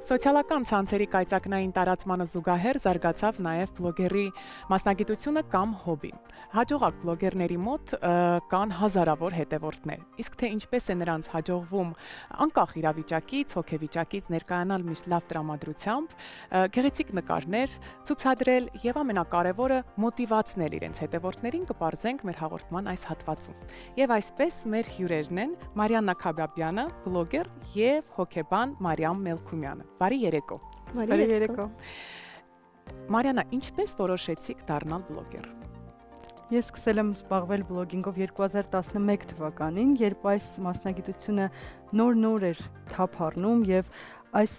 Սոցիալական ցանցերի կայծակնային տարածմանը զուգահեռ զարգացավ նաև բլոգերի մասնագիտությունը կամ հոբի։ Հաջողակ բլոգերների մոտ կան հազարավոր հետևորդներ, իսկ թե ինչպես է նրանց հաջողվում անկախ իրավիճակից, հոգեվիճակից ներկայանալ միշտ լավ տրամադրությամբ, գեղեցիկ նկարներ ցուցադրել եւ ամենակարևորը մոտիվացնել իրենց հետևորդներին կպարզենք մեր հաղորդման այս հատվածում։ Եվ այսպես մեր հյուրերն են Մարիաննա Քաբաբյանը, բլոգեր եւ հոգեբան Մարիամ Մելքումյանը։ Բարի երեկո։ Բարի երեկո։ Մարիաննա, ինչպես որոշեցիք դառնալ բլոգեր։ Ես սկսել եմ զբաղվել բլոգինգով 2011 թվականին, երբ այս մասնագիտությունը նոր էր թափ առնում եւ այս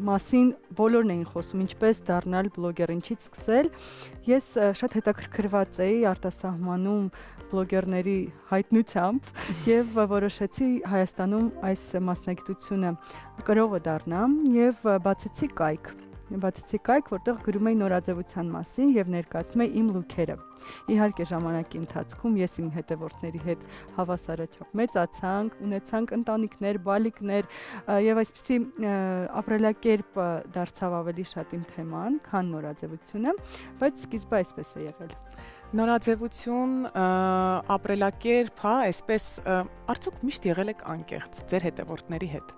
մասին բոլորն էին խոսում, ինչպես դառնալ բլոգեր, ինչից սկսել։ Ես շատ հետաքրքրված էի արտասահմանում բլոգերների հայտնությամբ եւ որոշեցի Հայաստանում այս մասնագիտությունը կրողը դառնամ եւ բացեցի կայք, որտեղ գրում էի նորաձևության մասին եւ ներկայացնում էի իմ լուքերը։ Իհարկե ժամանակի ընթացքում ես իմ հետևորդների հետ հավասարաչափ մեծացանք, ունեցանք ընտանիքներ, բալիկներ եւ այսպիսի ապրելակերպ դարձավ ավելի շատ իմ թեման, քան նորաձևությունը, բայց սկիզբը այսպես է եղել։ Նորաձևություն, ապրելակերպ, հա, այսպես արդյոք միշտ եղել եք անկեղծ ձեր հետևորդների հետ։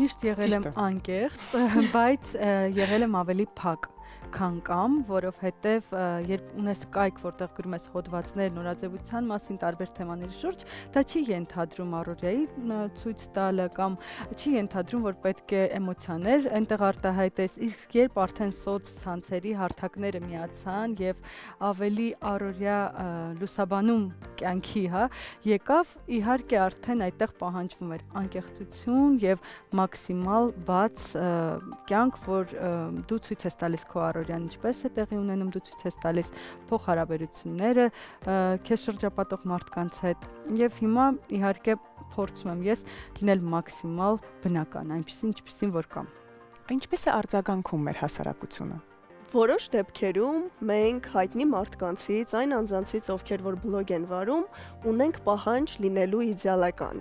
Միշտ եղել եմ անկեղծ, բայց եղել եմ ավելի փակ, քան կամ, որովհետև երբ ունես կայք, որտեղ գրում ես հոդվածներ նորաձևության մասին տարբեր թեմաների շուրջ, դա չի ենթադրում առօրյայի ցույց տալը կամ չի ենթադրում, որ պետք է էմոցիաներ այնտեղ արտահայտես, իսկ երբ արդեն սոցցանցերի հարթակները միացան եւ ավելի առօրյա լուսաբանում կյանքի, հա, եկավ, իհարկե արդեն այդտեղ պահանջվում էր անկեղծություն եւ մաքսիմալ բաց կյանք, որ դու ցույց ես տալիս քո առօրյան ինչպես է տեղի ունենում, դու ցույց ես տալիս փոխհարաբերությունները քեզ շրջապատող մարդկանց հետ եւ հիմա իհարկե փորձում եմ ես լինել մաքսիմալ բնական, ինչպեսին որ կամ։ Ինչպես է արձագանքում մեր հասարակությունը։ Որոշ դեպքերում մենք հայտնի մարդկանցից, այն անձանցից, ովքեր որ բլոգ են վարում, ունենք պահանջ լինելու իդեալական։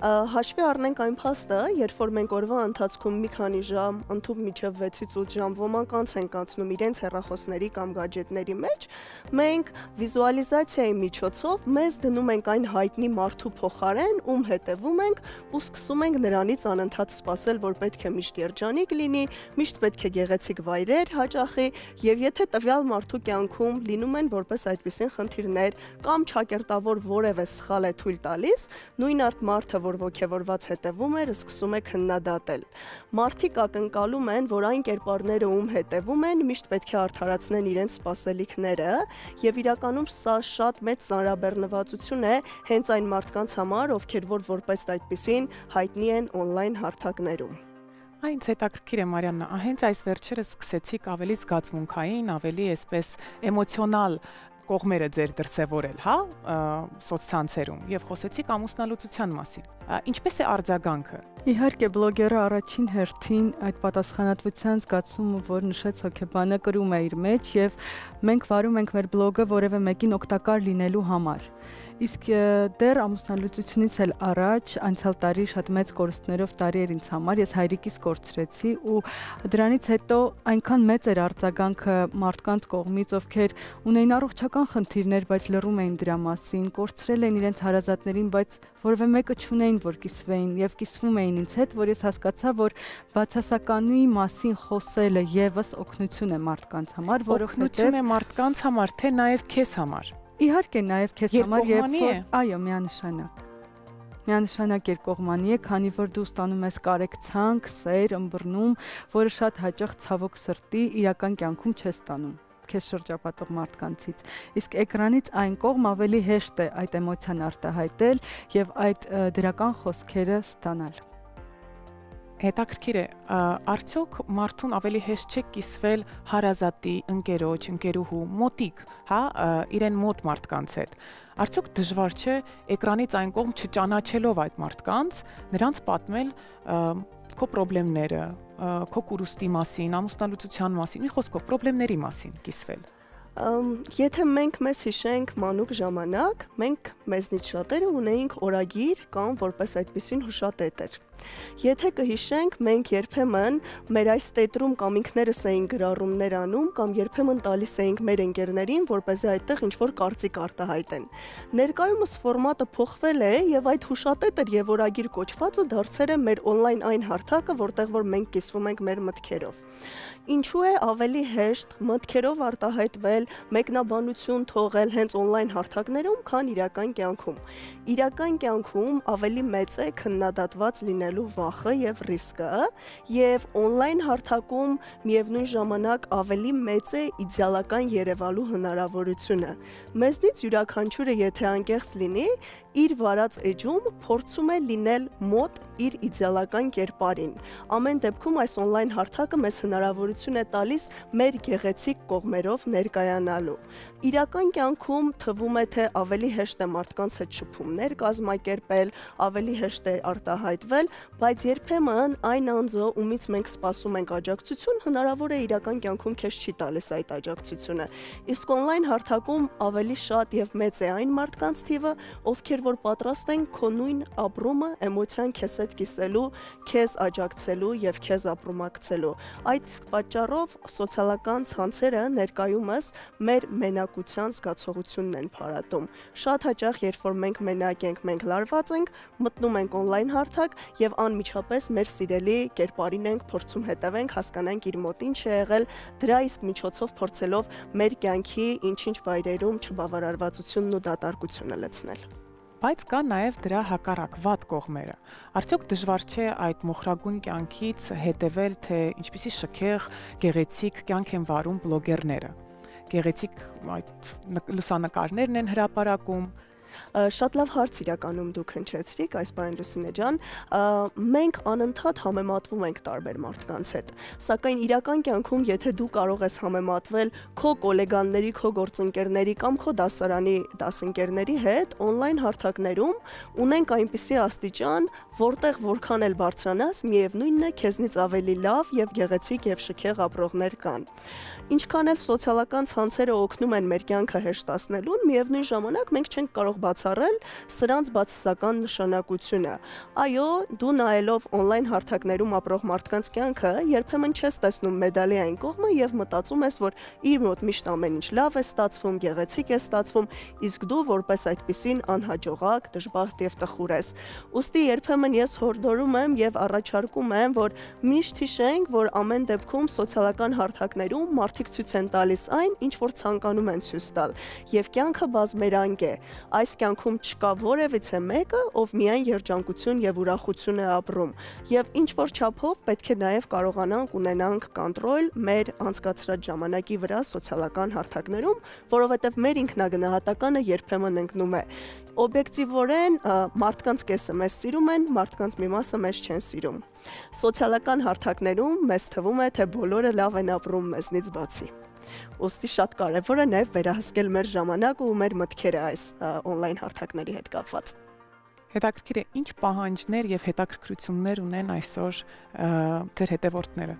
Հաշվի առնենք այն փաստը, երբ որ մենք օրվա ընթացքում մի քանի ժամ, ընդհանուր մինչև 6-ից 8 ժամ ոմանք անց են կացնում իրենց հեռախոսների կամ գadgetների մեջ, մենք վիզուալիզացիայի միջոցով մեզ դնում ենք այն հայտնի մարդու փոխարեն, ում հետևում ենք ու սկսում ենք նրանից անընդհատ սպասել, որ պետք է միշտ երջանիկ լինի, միշտ պետք է գեղեցիկ վայրեր հաճախի եւ եթե տվյալ մարդու կյանքում լինում են որպես այդպիսին խնդիրներ կամ ճակերտավոր որևէ սխալ է թույլ տալիս, նույն մարդը, որ ոգևորված հետևում էր, սկսում է քննադատել։ Մարդիկ ակնկալում են, որ այն կերպարները, ում հետևում են, միշտ պետք է արդարացնեն իրենց սպասելիքները եւ իրականում սա շատ մեծ ծանրաբեռնվածություն է հենց այն մարդկանց համար, ովքեր որ որպես այդպիսին հայտնի են on-line հարթակներում։ Այնց հետաքրքիր է Մարիաննա, հենց այս վերջերս սկսեցիք ավելի զգացմունքային, ավելի այսպես էմոցիոնալ կողմերը ձեր դրսևորել, հա, սոցցանցերում եւ խոսեցիք ամուսնալուծության մասին։ Ինչպես է արձագանքը։ Իհարկե բլոգերը առաջին հերթին այդ պատասխանատվության զգացումը, որ նշեց հոգեբանը, կրում է իր մեջ եւ մենք վարում ենք մեր բլոգը որևէ մեկին օգտակար լինելու համար։ Իսկ դեռ ամուսնալուծությունից էլ առաջ անցյալ տարի շատ մեծ կորուստներով տարի էր ինձ համար, ես հայրիկիս կորցրեցի ու դրանից հետո այնքան մեծ էր արձագանքը մարդկանց կողմից, ովքեր ունեին առողջական խնդիրներ, բայց լռում էին դրա մասին, կորցրել էին իրենց հարազատներին, բայց որևէ մեկը չունեին, որ կիսվեին եւ կիսվում էին ինձ հետ, որ ես հասկացա, որ բացասականի մասին խոսելը եւս օգնություն է մարդկանց համար, որովհետեւ օգնություն է մարդկանց համար, թե նաեւ քեզ համար։ Իհարկե նաև քեզ համար այո, միանշանակ։ Միանշանակ երկկողմանի է, քանի որ դու ստանում ես կարեկցանք, սեր, ըմբռնում, որը շատ հաճախ ցավոք սրտի իրական կյանքում չես ստանում քեզ շրջապատող մարդկանցից։ Իսկ էկրանից այն կողմ ավելի հեշտ է այդ էմոցիան արտահայտել եւ այդ դրական խոսքերը ստանալ։ Հետաքրքիր է, արդյոք մարդուն ավելի հեշտ չէ կիսվել հարազատի, ընկերոջ, ընկերուհու, մոտիկ, հա, իրեն մոտ մարդկանց հետ։ Արդյոք դժվար չէ էկրանից այն կողմ չճանաչելով այդ մարդկանց, նրանց պատմել քո խնդիրները, քո կորուստի մասին, ամուսնալուծության մասին, մի խոսքով խնդիրների մասին կիսվել։ Եթե մենք մեզ հիշենք մանուկ ժամանակ, մենք մեզնից շատերը ունեինք օրագիր կամ որպես այդպիսին հուշատետեր։ Եթե կհիշենք, մենք երբեմն մեր այս տետրում կամ ինքներս էինք գրառումներ անում կամ երբեմն տալիս էինք մեր ընկերներին, որպեսզի այդտեղ ինչ-որ կարծիք արտահայտեն։ Ներկայումս ֆորմատը փոխվել է եւ այդ հուշատետր եւ օրագիր կոչվածը դարձել է մեր on-line այն հարթակը, որտեղ որ մենք կիսվում ենք մեր մտքերով։ Ինչու է ավելի հեշտ մտքերով արտահայտվել, մեկնաբանություն թողել հենց on-line հարթակներում, քան իրական կյանքում։ Իրական կյանքում ավելի մեծ է քննադատված լինելու վախը եւ ռիսկը, եւ on-line հարթակում միևնույն ժամանակ ավելի մեծ է իդեալական երևալու հնարավորությունը։ Մեզնից յուրաքանչյուրը, եթե անկեղծ լինի, իր վարած էջում փորձում է լինել մոտ իր իդեալական կերպարին։ Ամեն դեպքում այս on-line հարթակը մեզ հնարավորություն է տալիս մեր գեղեցիկ կողմերով ներկայանալու։ Իրական կյանքում թվում է, թե ավելի հեշտ է մարդկանց հետ շփումներ կազմակերպել, ավելի հեշտ է արտահայտվել, բայց երբեմն այն անձը, ումից մենք սպասում ենք աջակցություն, հնարավոր է իրական կյանքում քեզ չի տալիս այդ աջակցությունը։ Իսկ on-line հարթակում ավելի շատ եւ մեծ է այն մարդկանց թիվը, ովքեր որ պատրաստ են քո նույն ապրումը, էմոցիան քեզ հետ կիսելու, քեզ աջակցելու եւ քեզ ապրումակցելու։ Այդ իսկ պատճառով սոցիալական ցանցերը ներկայումս մեր մենակության զգացողությունն են փարատում։ Շատ հաճախ, երբ որ մենք մենակ ենք, մենք լարված ենք, մտնում ենք on-line հարթակ եւ անմիջապես մեր սիրելի կերպարին ենք փորձում հետևենք, հասկանանք իր մոտ ինչ է եղել, դրա իսկ միջոցով փորձելով մեր կյանքի ինչ-ինչ վայրերում չբավարարվածությունն ու դատարկությունը լցնել։ Բայց կա նաև դրա հակառակ վատ կողմերը։ Արդյոք դժվար չէ այդ մոխրագույն կյանքից հետևել, թե ինչպիսի շքեղ, գեղեցիկ կյանք են վարում բլոգերները։ Գեղեցիկ այդ լուսանկարներն են հրապարակում։ Շատ լավ հարց իրականում դուք հնչեցրիք, այս բան Լուսինե ջան, մենք անընդհատ համեմատվում ենք տարբեր մարդկանց հետ, սակայն իրական կյանքում, եթե դու կարող ես համեմատվել քո գոլեգանների, քո գործընկերների կամ քո դասարանի դասընկերների հետ, on-line հարթակներում ունենք այնպիսի աստիճան, որտեղ որքան էլ բարձրանաս, միևնույնն է, քեզնից ավելի լավ եւ գեղեցիկ եւ շքեղ ապրողներ կան։ Ինչքան էլ սոցիալական ցանցերը օգնում են մեր կյանքը հեշտացնելուն, միևնույն ժամանակ մենք չենք կարող բացառել սրանց բացասական նշանակությունը։ Այո, դու նայելով on-line հարթակներում ապրող մարդկանց կյանքը, երբեմն չես տեսնում մեդալի այն կողմը եւ մտածում ես, որ իր մոտ միշտ ամեն ինչ լավ է ստացվում, գեղեցիկ է ստացվում, իսկ դու որպես այդպիսին անհաջողակ, դժբախտ եւ տխուր ես։ Ուստի երբեմն ես հորդորում եմ եւ առաջարկում եմ, որ միշտ հիշենք, որ ամեն դեպքում սոցիալական հարթակներում մարդիկ ցույց են տալիս այն, ինչ որ ցանկանում են ցույց տալ, եւ կյանքը բազմերանգ է։ Այս կյանքում չկա որևիցե մեկը, ով միայն երջանկություն եւ ուրախություն է ապրում, եւ ինչ որ չափով պետք է նաեւ կարողանանք ունենանք կոնտրոլ մեր անցկացրած ժամանակի վրա սոցիալական հարթակներում, որովհետեւ մեր ինքնագնահատականը երբեմն ընկնում է։ Օբյեկտիվորեն մարդկանց կեսը մեզ սիրում են, մարդկանց մի մասը մեզ չեն սիրում։ Սոցիալական հարթակներում մեզ թվում է, թե բոլորը լավ են ապրում մեզնից բացի։ Ոստի շատ կարևոր է նաև վերահսկել մեր ժամանակը ու մեր մտքերը այս on-line հարթակների հետ կապված։ Հետաքրքիր է, ինչ պահանջներ եւ հետաքրքրություններ ունեն այսօր ձեր հետևորդները։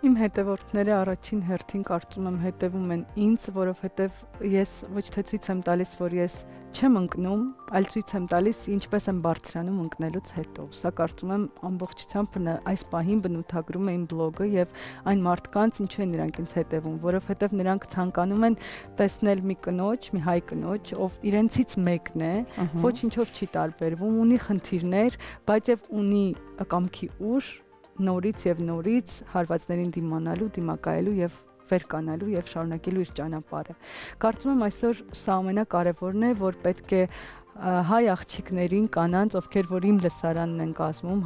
Իմ հետևորդները առաջին հերթին կարծում եմ հետևում են ինձ, որովհետև ես ոչ թե ցույց եմ տալիս, որ ես չեմ ընկնում, այլ ցույց եմ տալիս ինչպես եմ բարձրանում ընկնելուց հետո։ Սա կարծում եմ ամբողջությամբ այս պահին բնութագրում է իմ բլոգը եւ այն մարդկանց, ինչու են նրանք ինձ հետևում, որովհետև նրանք ցանկանում են տեսնել մի կնոջ, մի հայ կնոջ, ով իրենցից մեկն է, ոչինչով չի տարբերվում, ունի խնդիրներ, բայց եւ ունի կամքի ուժ նորից եւ նորից հարվածներին դիմանալու, դիմակայելու եւ վերկանալու եւ շարունակելու իր ճանապարհը։ Կարծում եմ այսօր սա ամենակարևորն է, որ պետք է հայ աղջիկներին, կանանց, ովքեր որ իմ լսարանն են կազմում,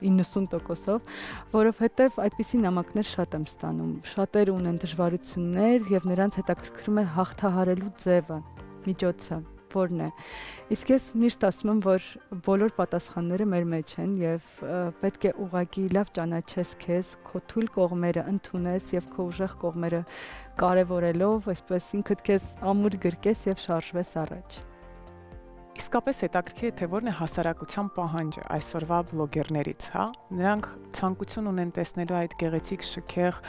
90%-ով, որովհետեւ այդպիսի նամակներ շատ եմ ստանում։ Շատերը ունեն դժվարություններ եւ նրանց հետաքրքրում է հաղթահարելու ձևը, միջոցը որն է։ Իսկ ես միշտ ասում եմ, որ բոլոր պատասխանները մեր մեջ են եւ պետք է ուղղակի լավ ճանաչես քեզ, քո թույլ կողմերը ընդունես եւ քո ուժեղ կողմերը կարեւորելով, այսպես ինքդ քեզ ամուր գրկես եւ շարժվես առաջ։ Իսկապես հետաքրքիր է, թե որն է հասարակության պահանջը այսօրվա բլոգերներից, հա։ Նրանք ցանկություն ունեն տեսնելու այդ գեղեցիկ, շքեղ,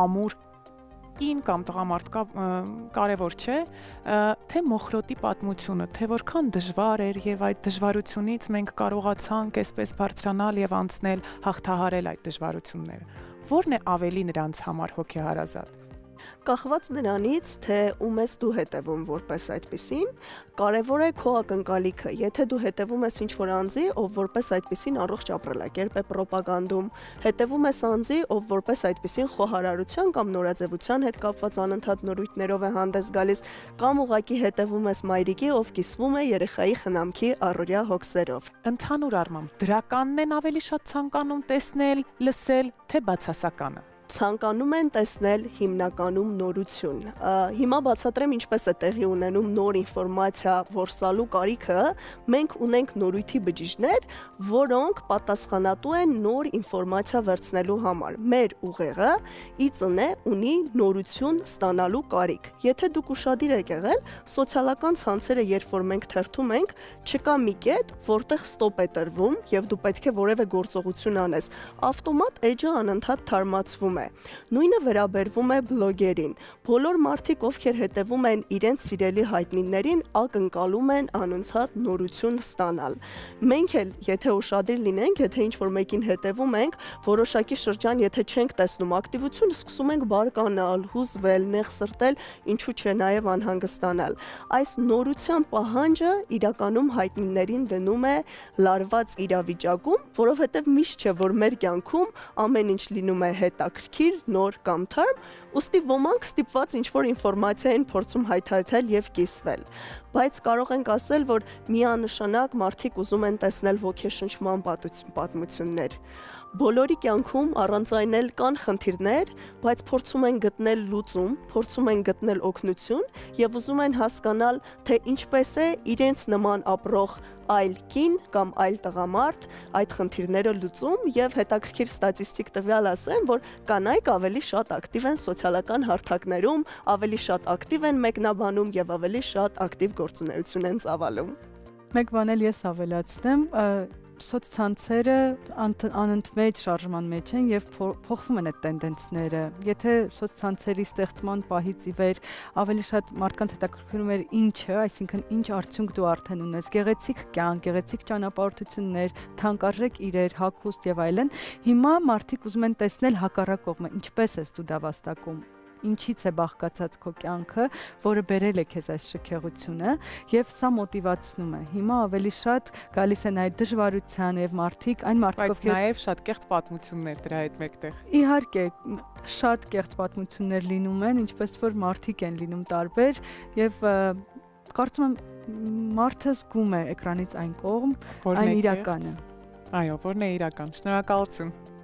ամուր կին կամ տղամարդ կարևոր չէ, թե մոխրոտի պատմությունը, թե որքան դժվար էր եւ այդ դժվարությունից մենք կարողացանք այսպես բարձրանալ եւ անցնել, հաղթահարել այդ դժվարությունները։ Որն է ավելի նրանց համար հոգեհարազատ։ Կախված նրանից, թե ում ես դու հետևում որպես այդպիսին, կարևոր է քո ակնկալիքը։ Եթե դու հետևում ես ինչ-որ անձի, ով որպես այդպիսին առողջ ապրելակերպ է պրոպագանդում, հետևում ես անձի, ով որպես այդպիսին խոհարարության կամ նորաձևության հետ կապված անընդհատ նորույթներով է հանդես գալիս, կամ ուղղակի հետևում ես մայրիկի, ով կիսվում է երեխայի խնամքի առօրյա հոգսերով։ Ընդհանուր առմամբ դրականն են ավելի շատ ցանկանում տեսնել, լսել, թե բացասականը։ Ցանկանում են տեսնել հիմնականում նորություն։ Հիմա բացատրեմ ինչպես է տեղի ունենում նոր ինֆորմացիա որսալու կարիքը։ Մենք ունենք նորույթի բջիջներ, որոնք պատասխանատու են նոր ինֆորմացիա վերցնելու համար։ Մեր ուղեղը ի ծնե ունի նորություն ստանալու կարիք։ Եթե դուք ուշադիր եք եղել, սոցիալական ցանցերը, երբ որ մենք թերթում ենք, չկա մի կետ, որտեղ ստոպ է տրվում եւ դու պետք է որևէ գործողություն անես։ Ավտոմատ էջը անընդհատ թարմացվում է։ Նույնը վերաբերվում է բլոգերին։ Բոլոր մարդիկ, ովքեր հետևում են իրենց սիրելի հայտնիներին, ակնկալում են անընդհատ նորություն ստանալ։ Մենք էլ, եթե ուշադիր լինենք, եթե ինչ-որ մեկին հետևում ենք, որոշակի շրջան, եթե չենք տեսնում ակտիվություն, սկսում ենք բարկանալ, հուզվել, նեղսրտել, ինչու՞ չէ նաև անհանգստանալ։ Այս նորության պահանջը իրականում հայտնիներին դնում է լարված իրավիճակում, որովհետև միշտ չէ, որ մեր կյանքում ամեն ինչ լինում է հետաքրքիր, նոր կամ թարմ, ուստի ոմանք ստիպված ինչ-որ ինֆորմացիա են փորձում հայթայթել եւ կիսվել։ Բայց կարող ենք ասել, որ միանշանակ մարդիկ ուզում են տեսնել ոգեշնչման պատմություններ։ Բոլորի կյանքում առանձայնել կան խնդիրներ, բայց փորձում են գտնել լուծում, փորձում են գտնել օգնություն եւ ուզում են հասկանալ, թե ինչպես է իրենց նման ապրող այլ կին կամ այլ տղամարդ այդ խնդիրները լուծում եւ հետաքրքիր ստատիստիկ տվյալ ասեմ, որ կանայք ավելի շատ ակտիվ են սոցիալական հարթակներում, ավելի շատ ակտիվ են մեկնաբանում եւ ավելի շատ ակտիվ գործունեություն են ծավալում։ Մեկ բան էլ ես ավելացնեմ, սոցցանցերը անընդմեջ շարժման մեջ են եւ փոխվում են այդ տենդենսները։ Եթե սոցցանցերի ստեղծման պահից ի վեր ավելի շատ մարդկանց հետաքրքրում էր ինչը, այսինքն ինչ արդյունք դու արդեն ունես, գեղեցիկ կյանք, գեղեցիկ ճանապարհորդություններ, թանկարժեք իրեր, հագուստ եւ այլն, հիմա մարդիկ ուզում են տեսնել հակառակ կողմը, ինչպես ես դու դա վաստակում, ինչից է բաղկացած քո կյանքը, որը բերել է քեզ այս շքեղությունը, եւ սա մոտիվացնում է։ Հիմա ավելի շատ գալիս են այդ դժվարության եւ մարդիկ, այն մարդիկ, բայց նաեւ շատ կեղծ պատմություններ դրա հետ մեկտեղ։ Իհարկե, շատ կեղծ պատմություններ լինում են, ինչպես որ մարդիկ են լինում տարբեր եւ կարծում եմ մարդը զգում է էկրանից այն կողմ, այն իրականը։ Այո, որն է իրական։ Շնորհակալություն։